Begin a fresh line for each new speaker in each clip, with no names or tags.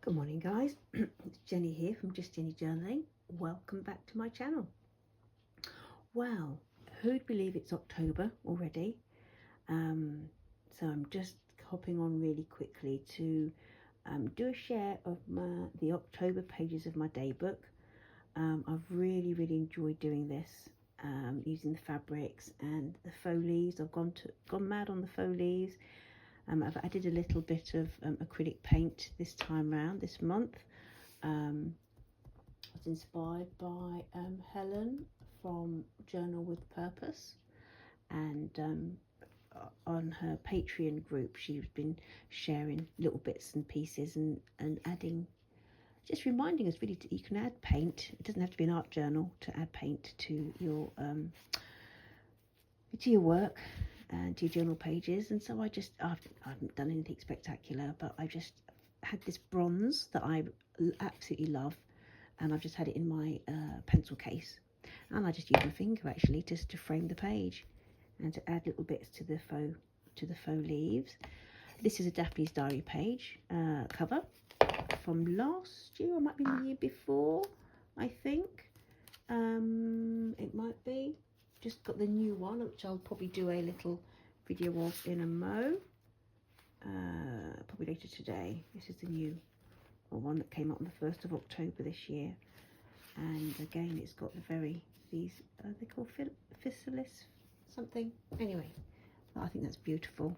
Good morning, guys. It's Jenny here from Just Jenny Journaling. Welcome back to my channel. Wow, who'd believe it's October already? So I'm just hopping on really quickly to do a share of the October pages of my daybook. I've really enjoyed doing this, using the fabrics and the faux leaves. I've gone mad on the faux leaves. I've added a little bit of acrylic paint this time round, this month. I was inspired by Helen from Journal with Purpose, and on her Patreon group she's been sharing little bits and pieces and adding, just reminding us really that you can add paint. It doesn't have to be an art journal to add paint to your work and to your journal pages. And so I haven't done anything spectacular, but I just had this bronze that I absolutely love, and I've just had it in my pencil case, and I just used my finger actually just to frame the page and to add little bits to the faux leaves. This is a Daphne's Diary page cover from last year, or might be the year before, I think. It might be. Just got the new one, which I'll probably do a little video of in a mo, probably later today. This is the new one that came out on the 1st of October this year, and again it's got these they call physalis something. Anyway, I think that's beautiful.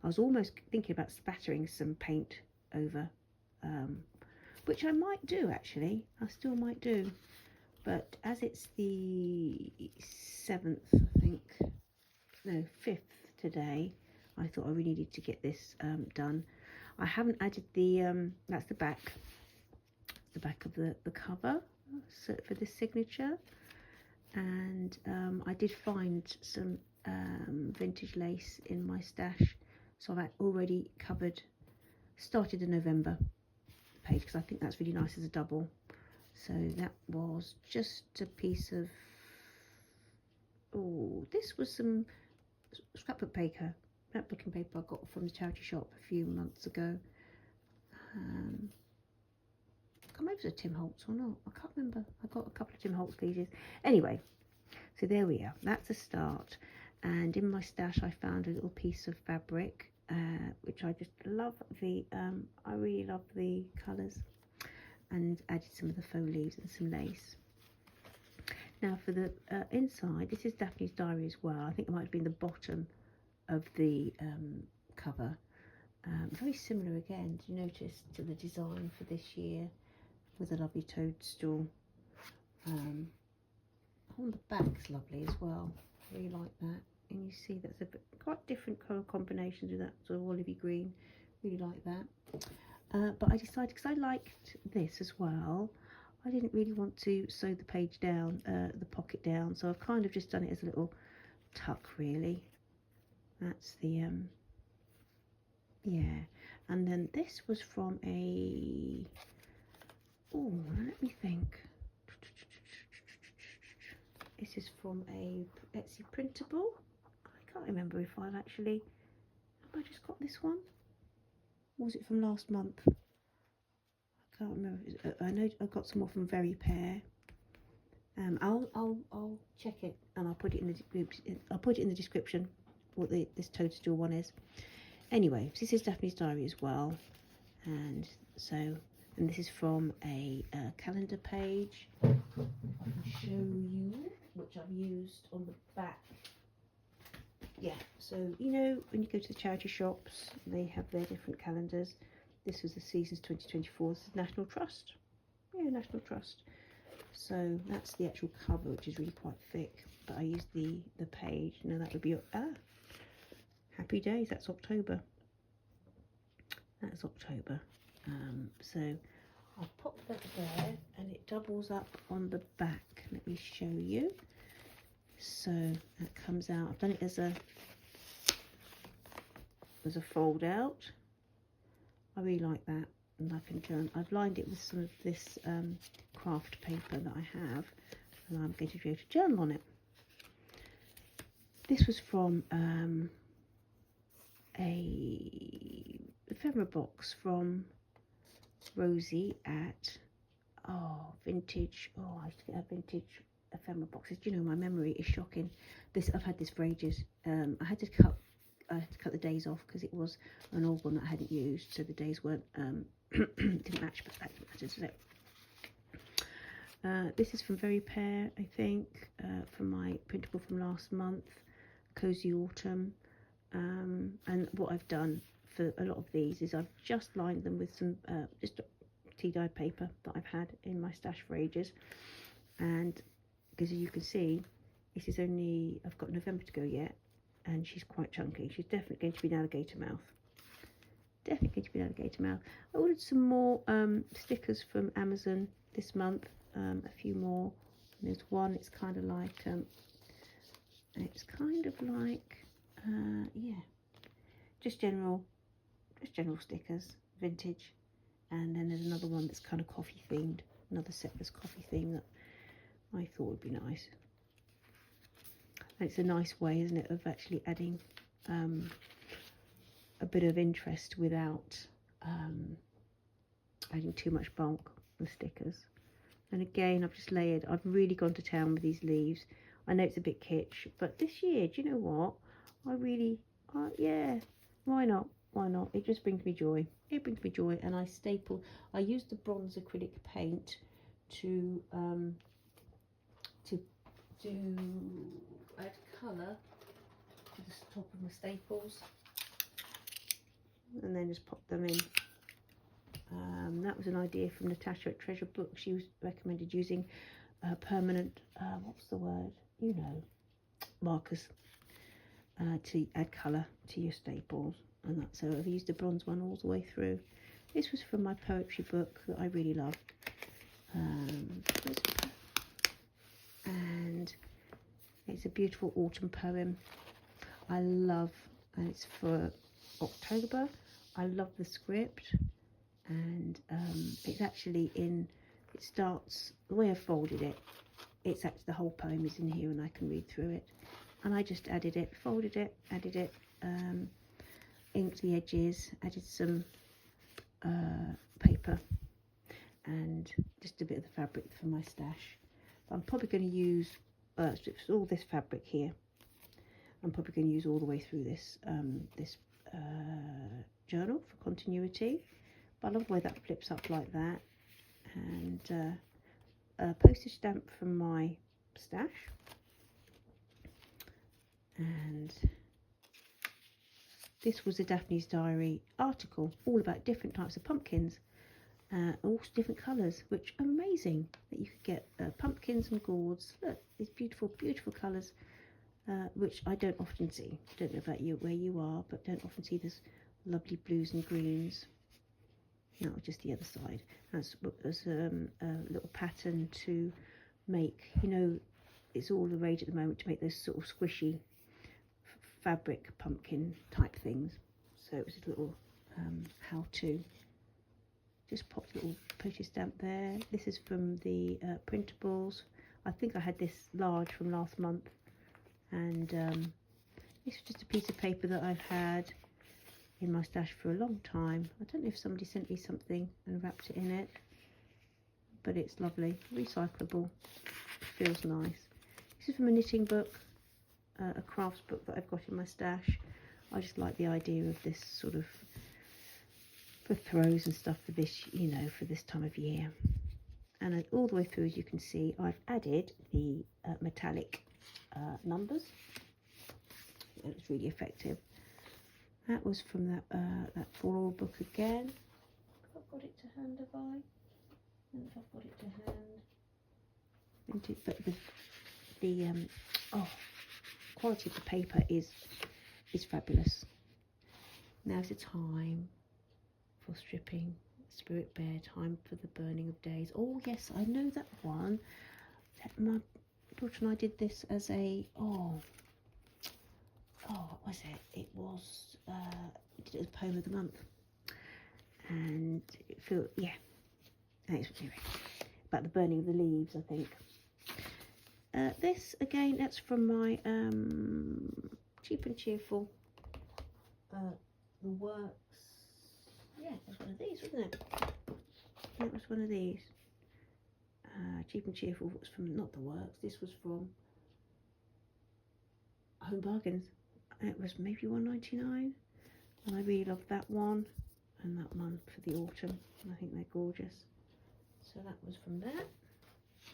I was almost thinking about spattering some paint over, which I might do actually. I still might do. But as it's the 7th, I think, no, 5th today, I thought I really needed to get this done. I haven't added the, that's the back of the cover for this signature. And I did find some vintage lace in my stash. So I've already started the November page, because I think that's really nice as a double. So that was just a piece of, this was some scrapbooking paper I got from the charity shop a few months ago. I can't remember if it was a Tim Holtz or not. I can't remember. I got a couple of Tim Holtz pages. Anyway, so there we are. That's a start. And in my stash I found a little piece of fabric, which I just love. I really love the colours, and added some of the faux leaves and some lace. Now for the inside, this is Daphne's Diary as well. I think it might have been the bottom of the cover. Very similar again, do you notice, to the design for this year, with a lovely toadstool. On the back's lovely as well. I really like that. And you see that's quite different colour combinations with that sort of olivey green. Really like that. But I decided, because I liked this as well, I didn't really want to sew the page down, the pocket down, so I've kind of just done it as a little tuck, really. That's the, yeah. And then this was from a, let me think. This is from a Etsy printable. I can't remember if I've actually, have I just got this one? Or was it from last month? I can't remember. I know I got some more from Very Pear. I'll check it, and I'll put it in the description what this toadstool one is. Anyway, this is Daphne's Diary as well, and this is from a calendar page. I can show you, which I've used on the back. Yeah, so you know when you go to the charity shops, they have their different calendars. This was the Seasons 2024. This is National Trust. Yeah, National Trust. So that's the actual cover, which is really quite thick. But I used the page. Now that would be Happy Days. That's October. That's October. So I'll pop that there, and it doubles up on the back. Let me show you. So that comes out. I've done it as a fold out. I really like that, and I can journal. I've lined it with some of this craft paper that I have, and I'm going to be able to journal on it. This was from a ephemera box from Rosie at vintage. Oh, I used to get a vintage ephemera boxes. Do you know, my memory is shocking. This, I've had this for ages. I had to cut the days off because it was an old one that I hadn't used, so the days weren't didn't match, but that matters, does it? This is from Very Pear, I think, from my printable from last month, Cozy Autumn. And what I've done for a lot of these is I've just lined them with some just tea-dyed paper that I've had in my stash for ages. And because as you can see, this is only, I've got November to go yet, and she's quite chunky. She's definitely going to be an alligator mouth. Definitely going to be an alligator mouth. I ordered some more stickers from Amazon this month, a few more. And there's one, it's kind of like, yeah, just general stickers, vintage. And then there's another one that's kind of coffee themed, another set that's coffee themed that I thought would be nice. And it's a nice way, isn't it, of actually adding a bit of interest without adding too much bulk with stickers. And again, I've really gone to town with these leaves. I know it's a bit kitsch, but this year, do you know what? Yeah, why not? Why not? It just brings me joy. It brings me joy, and I use the bronze acrylic paint to add colour to the top of my staples, and then just pop them in. That was an idea from Natasha at Treasure Book. She was recommended using permanent, what's the word? You know, markers to add colour to your staples. And so I've used the bronze one all the way through. This was from my poetry book that I really love. And it's a beautiful autumn poem. And it's for October. I love the script. And it's actually it starts, the way I folded it, it's actually, the whole poem is in here and I can read through it. And I just added it, folded it, added it, inked the edges, added some paper and just a bit of the fabric for my stash. But I'm probably going to use all this fabric here. I'm probably going to use all the way through this journal for continuity. But I love the way that flips up like that. And a postage stamp from my stash. And this was a Daphne's Diary article all about different types of pumpkins, all different colours, which are amazing that you could get pumpkins and gourds. Look, these beautiful, beautiful colours, which I don't often see. I don't know about you, where you are, but don't often see this lovely blues and greens. No, just the other side. There's a little pattern to make, you know, it's all the rage at the moment to make those sort of squishy fabric pumpkin type things. So it was a little how-to. Just popped a little postage stamp there. This is from the printables. I think I had this large from last month. And this is just a piece of paper that I've had in my stash for a long time. I don't know if somebody sent me something and wrapped it in it, but it's lovely, recyclable, feels nice. This is from a knitting book, a crafts book that I've got in my stash. I just like the idea of this sort of for throws and stuff for this, you know, for this time of year. And all the way through, as you can see, I've added the metallic numbers. And it's really effective. That was from that floral book again. I've got it to hand, have I? I don't know if I've got it to hand. But the quality of the paper is fabulous. Now's the time for stripping. Spirit Bear, time for the burning of days. Oh yes, I know that one. My daughter and I did this as a what was it? It was we did it as a poem of the month, and it felt anyway, about the burning of the leaves, I think. This again, that's from my Cheap and Cheerful. The Works. Yeah, it was one of these, wasn't it? It was one of these. Cheap and Cheerful was from, not The Works, this was from Home Bargains. It was maybe £1.99, and I really loved that one and that one for the autumn. I think they're gorgeous. So that was from there.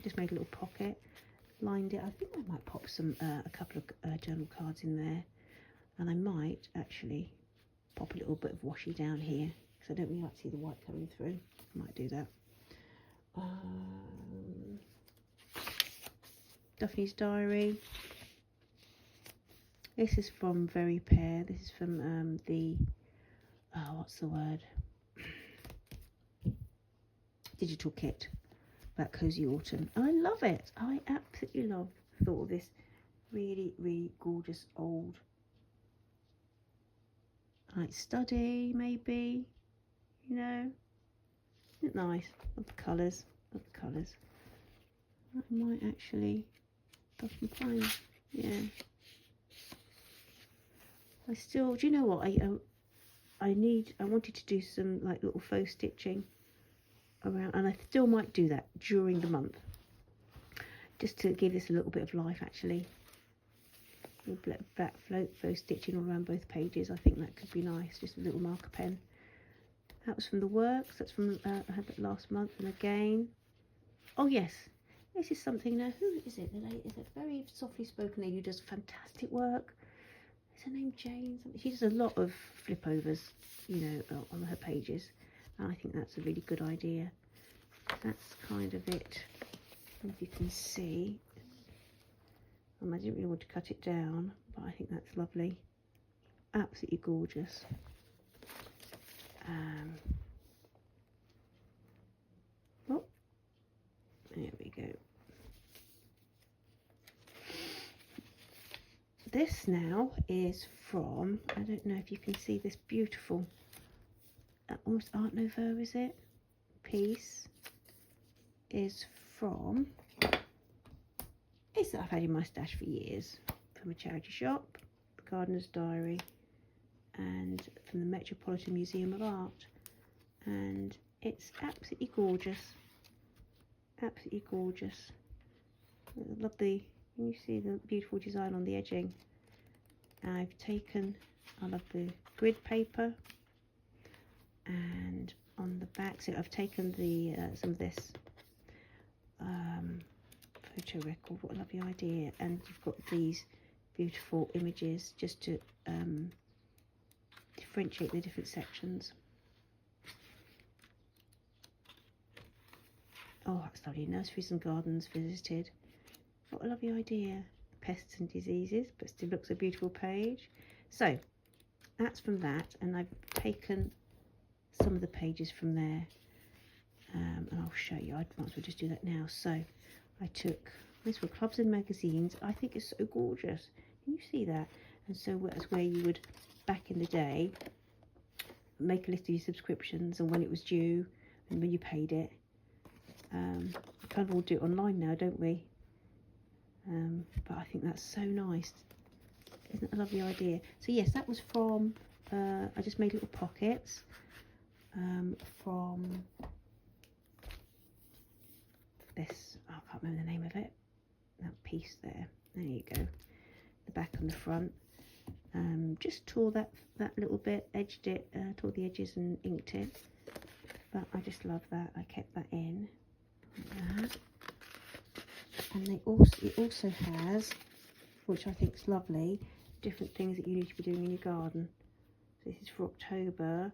Just made a little pocket, lined it. I think I might pop some a couple of journal cards in there, and I might actually pop a little bit of washi down here because I don't really like to see the white coming through. I might do that. Daphne's Diary. This is from Very Pear. This is from the what's the word? Digital kit about Cozy Autumn. I love it. I absolutely love the thought of this really, really gorgeous old like study, maybe, you know. Isn't it nice? Love the colours. Love the colours. I might actually pop some pine. Yeah. I still, do you know what? I wanted to do some like little faux stitching around, and I still might do that during the month, just to give this a little bit of life. Actually, black faux stitching all around both pages. I think that could be nice. Just a little marker pen. That was from The Works. That's from I had that last month, and again. Oh yes, this is something now. Who is it? The lady is a very softly spoken lady who does fantastic work. Is her name Jane? She does a lot of flip overs, you know, on her pages, and I think that's a really good idea. That's kind of it. If you can see, I didn't really want to cut it down, but I think that's lovely. Absolutely gorgeous. Oh, there we go. This now is from, I don't know if you can see this beautiful, almost Art Nouveau, is it? Piece is from, it's that I've had in my stash for years, from a charity shop, the Gardener's Diary, and from the Metropolitan Museum of Art, and it's absolutely gorgeous. Absolutely gorgeous. I love the, can you see the beautiful design on the edging? I've taken, I love the grid paper, and on the back, so I've taken the some of this photo record. What a lovely idea! And you've got these beautiful images just to differentiate the different sections. Oh, that's lovely. Nurseries and Gardens Visited. What a lovely idea. Pests and Diseases, but still looks a beautiful page. So that's from that, and I've taken some of the pages from there, and I'll show you. I might as well just do that now. So I took this for Clubs and Magazines. I think it's so gorgeous. Can you see that? And so that's where you would, back in the day, make a list of your subscriptions and when it was due and when you paid it. We kind of all do it online now, don't we? But I think that's so nice. Isn't it a lovely idea? So yes, that was from, I just made little pockets from this, oh, I can't remember the name of it, that piece there. There you go, the back and the front. Just tore that little bit, edged it, tore the edges and inked it. But I just love that. I kept that in. Like that. And it also has, which I think is lovely, different things that you need to be doing in your garden. So this is for October.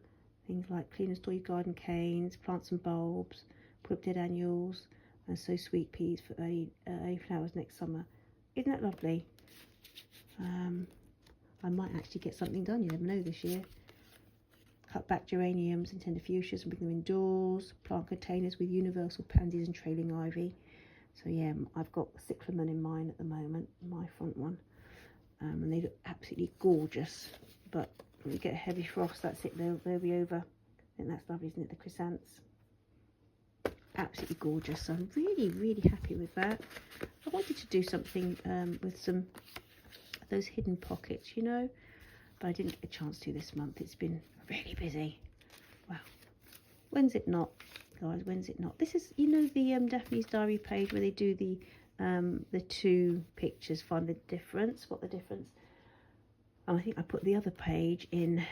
Things like clean and store your garden canes, plant some bulbs, put up dead annuals, and sow sweet peas for early flowers next summer. Isn't that lovely? I might actually get something done, you never know, this year. Cut back geraniums and tender fuchsias and bring them indoors. Plant containers with universal pansies and trailing ivy. So yeah, I've got cyclamen in mine at the moment, my front one. And they look absolutely gorgeous. But when we get a heavy frost, that's it, they'll be over. I think that's lovely, isn't it, the chrysanths? Absolutely gorgeous. So I'm really, really happy with that. I wanted to do something with some of those hidden pockets, you know, but I didn't get a chance to this month. It's been really busy. Well, when's it not? guys. When's it not? This is, you know, the Daphne's Diary page where they do the 2 pictures, find the difference, what the difference. And I think I put the other page in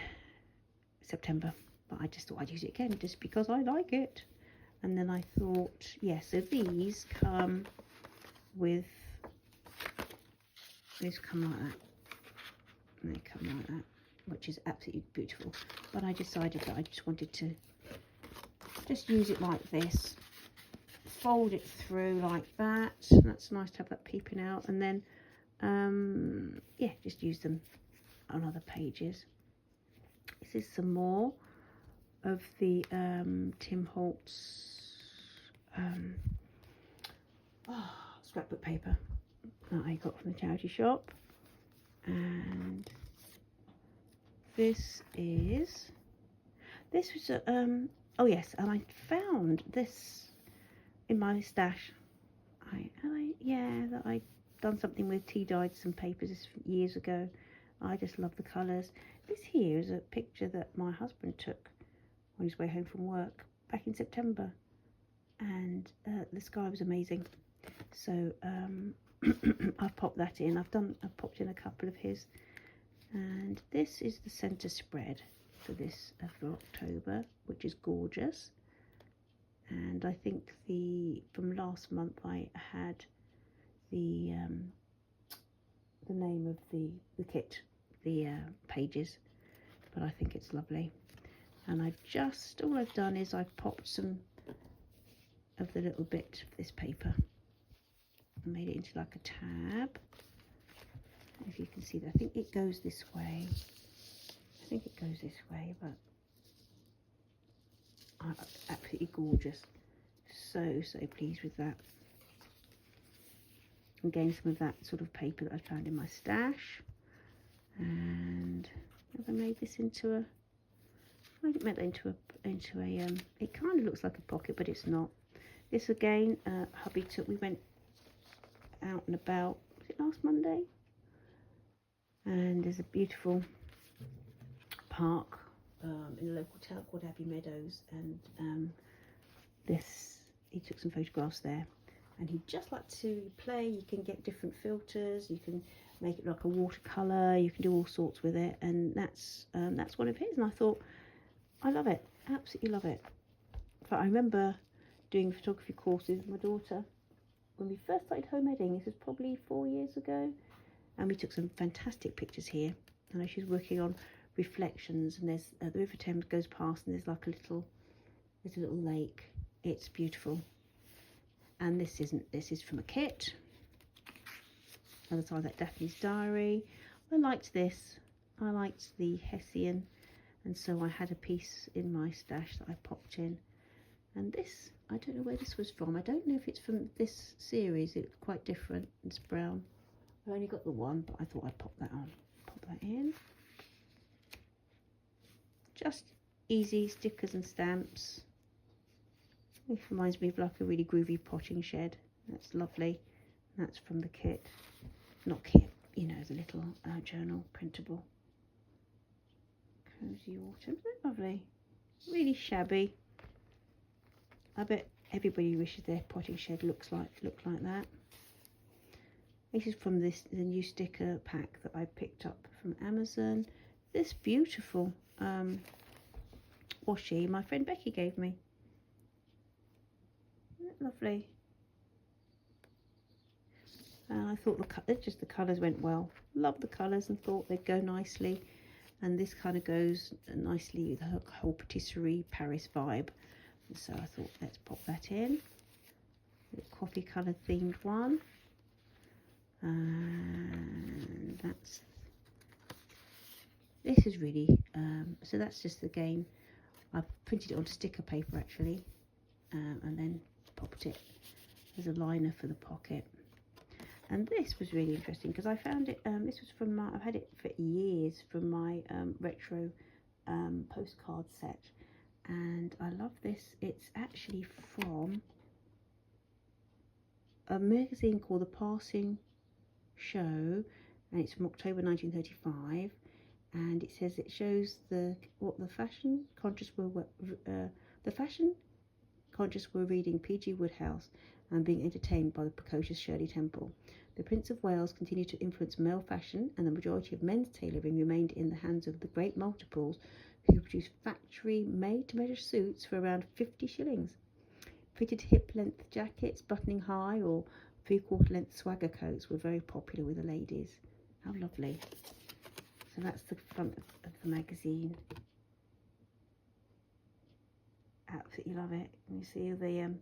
September, but I just thought I'd use it again just because I like it. And then I thought, yeah, so these come with, these come like that. And they come like that, which is absolutely beautiful. But I decided that I just wanted to just use it like this, fold it through like that. That's nice to have that peeping out. And then yeah, just use them on other pages. This is some more of the Tim Holtz scrapbook paper that I got from the charity shop. And this was a oh yes, and I found this in my stash. That I'd done something with, tea dyed some papers years ago. I just love the colours. This here is a picture that my husband took on his way home from work back in September, and the sky was amazing. So I've popped that in. I've popped in a couple of his, and this is the centre spread for this for October, which is gorgeous. And I think from last month I had the name of the kit, the pages, but I think it's lovely. And all I've done is I've popped some of the little bit of this paper and made it into like a tab. If you can see that, I think it goes this way. But absolutely gorgeous. So pleased with that. Again, some of that sort of paper that I found in my stash. And have I made this into a, I made that into a it kind of looks like a pocket, but it's not. This again, hubby took, we went out and about, was it last Monday? And there's a beautiful park in a local town called Abbey Meadows, and he took some photographs there, and he'd just like to play. You can get different filters, you can make it like a watercolour, you can do all sorts with it, and that's one of his. And I thought, I love it, absolutely love it. But I remember doing photography courses with my daughter when we first started homemeding. This was probably 4 years ago, and we took some fantastic pictures here. I know she's working on reflections, and there's the River Thames goes past, and there's like a little lake. It's beautiful. And this is from a kit. Other side of that, Daphne's Diary. I liked this. I liked the Hessian, and so I had a piece in my stash that I popped in. And this, I don't know where this was from. I don't know if it's from this series. It's quite different. It's brown. I've only got the one, but I thought I'd pop that in. Just easy stickers and stamps. It reminds me of like a really groovy potting shed. That's lovely. That's from the kit. Not kit, you know, the little journal printable. Cozy Autumn. Isn't it lovely? Really shabby. I bet everybody wishes their potting shed looked like that. This is from the new sticker pack that I picked up from Amazon. This beautiful washi my friend Becky gave me. Isn't it lovely? I thought the colours went well. Loved the colours and thought they'd go nicely. And this kind of goes nicely with the whole patisserie Paris vibe. And so I thought, let's pop that in. The coffee colour themed one. And this is really, so that's just again, I printed it onto sticker paper actually, and then popped it as a liner for the pocket. And this was really interesting because I found it, this was from I've had it for years from my retro postcard set, and I love this. It's actually from a magazine called The Passing Show, and it's from October 1935, and it says it shows what the fashion conscious were, the fashion conscious were reading P.G. Wodehouse and being entertained by the precocious Shirley Temple. The Prince of Wales continued to influence male fashion, and the majority of men's tailoring remained in the hands of the great multiples who produced factory made-to-measure suits for around 50 shillings. Fitted hip-length jackets, buttoning high, or three-quarter length swagger coats were very popular with the ladies. How lovely. So that's the front of the magazine. Absolutely love it. You see the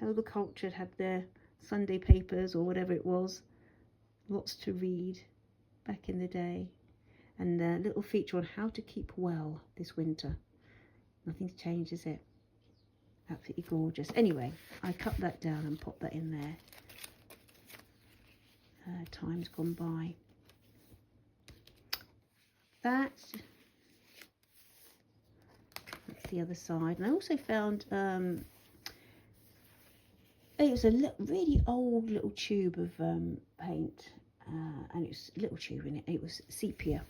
how the culture had their Sunday papers or whatever it was. Lots to read back in the day. And a little feature on how to keep well this winter. Nothing's changed, is it? Absolutely gorgeous. Anyway, I cut that down and popped that in there. Time's gone by. That's the other side. And I also found it was a really old little tube of paint, and it was a little tube in it. It was sepia,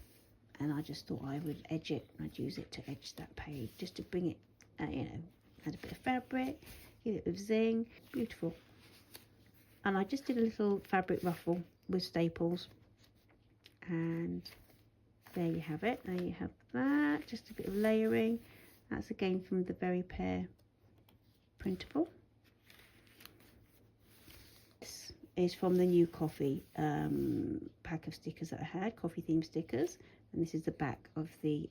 and I just thought I would edge it. I'd use it to edge that page, just to bring it, you know, add a bit of fabric, give it a zing. Beautiful. And I just did a little fabric ruffle with staples, and there you have it. There you have that. Just a bit of layering. That's again from the Very Pear printable. This is from the new coffee pack of stickers that I had, coffee themed stickers, and this is the back of the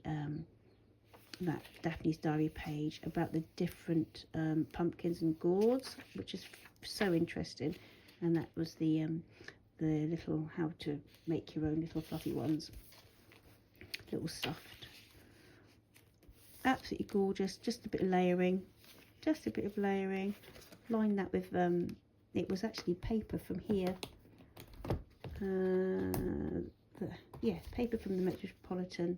that Daphne's Diary page about the different pumpkins and gourds, which is so interesting. And that was the little how to make your own little fluffy ones, little stuffed. Absolutely gorgeous. Just a bit of layering, line that with it was actually paper from here, paper from the Metropolitan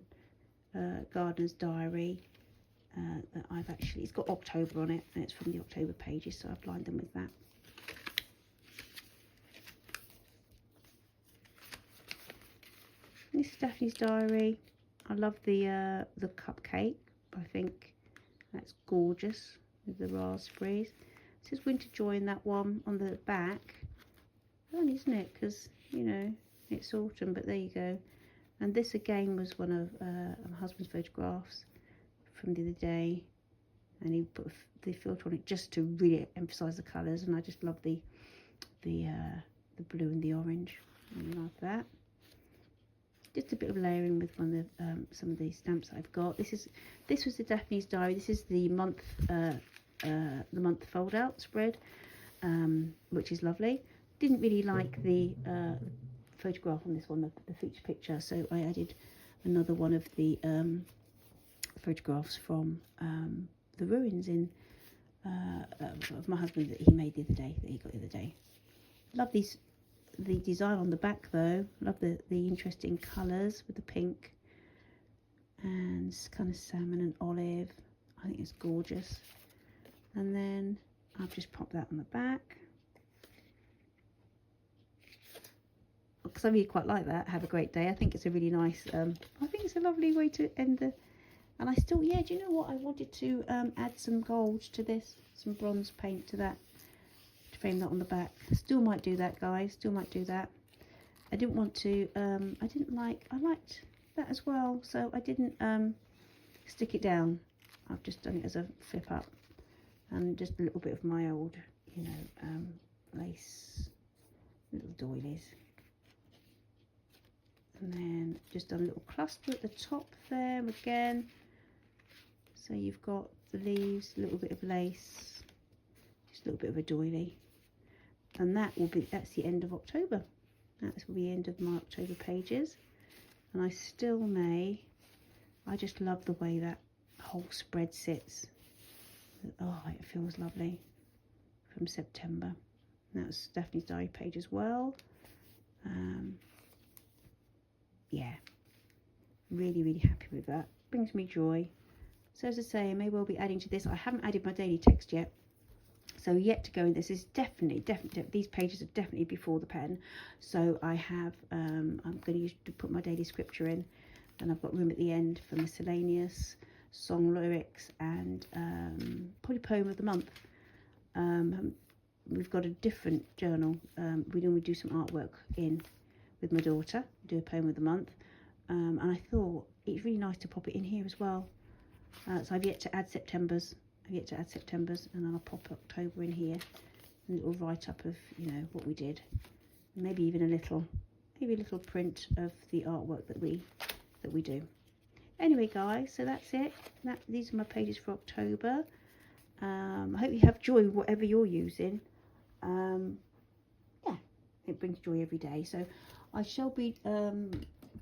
Gardener's Diary that I've actually, it's got October on it, and it's from the October pages, so I've lined them with that. This is Daphne's Diary. I love the cupcake. I think that's gorgeous with the raspberries. It says Winter Joy in that one on the back. Fun, isn't it? Because, you know, it's autumn, but there you go. And this again was one of my husband's photographs from the other day, and he put the filter on it just to really emphasize the colors, and I just love the blue and the orange. I love that. Just a bit of layering with one of some of these stamps I've got. This was the Daphne's Diary. This is the month fold out spread, which is lovely. Didn't really like the photograph on this one, the feature picture, so I added another one of the photographs from the ruins in of my husband that he made the other day, that he got the other day. Love these. The design on the back though, love the interesting colours with the pink and kind of salmon and olive. I think it's gorgeous. And then I've just popped that on the back because I really quite like that. Have a great day. I think it's a really nice I think it's a lovely way to end the, and I still, yeah, do you know what, I wanted to add some gold to this, some bronze paint to that, frame that on the back. Still might do that, guys, still might do that. I didn't want to I liked that as well, so I didn't stick it down. I've just done it as a flip up, and just a little bit of my old, you know, lace little doilies, and then just done a little cluster at the top there again, so you've got the leaves, a little bit of lace, just a little bit of a doily. And that's the end of October. That's will be the end of my October pages. And I still may, I just love the way that whole spread sits. Oh, it feels lovely. From September. That's Daphne's Diary page as well. Yeah, really, really happy with that. Brings me joy. So as I say, I may well be adding to this. I haven't added my daily text yet. So yet to go in. This is definitely, these pages are definitely before the pen. So I have, I'm going to use to put my daily scripture in, and I've got room at the end for miscellaneous, song lyrics, and probably poem of the month. We've got a different journal. We normally do some artwork in with my daughter, do a poem of the month, and I thought it's really nice to pop it in here as well. So I've yet to add September's. And then I'll pop October in here, a little write-up of, you know, what we did, maybe even a little print of the artwork that we do. Anyway, guys, so that's it. These are my pages for October. I hope you have joy whatever you're using. Yeah, it brings joy every day. So I shall be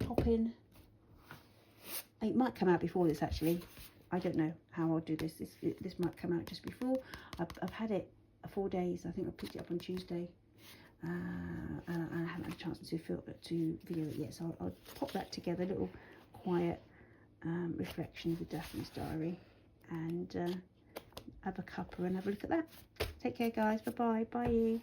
popping. It might come out before this, actually. I don't know how I'll do this. This might come out just before. I've had it 4 days. I think I picked it up on Tuesday, and I haven't had a chance to video it yet. So I'll pop that together, a little quiet reflection of the Daphne's diary, and have a cuppa and have a look at that. Take care, guys. Bye bye. Bye.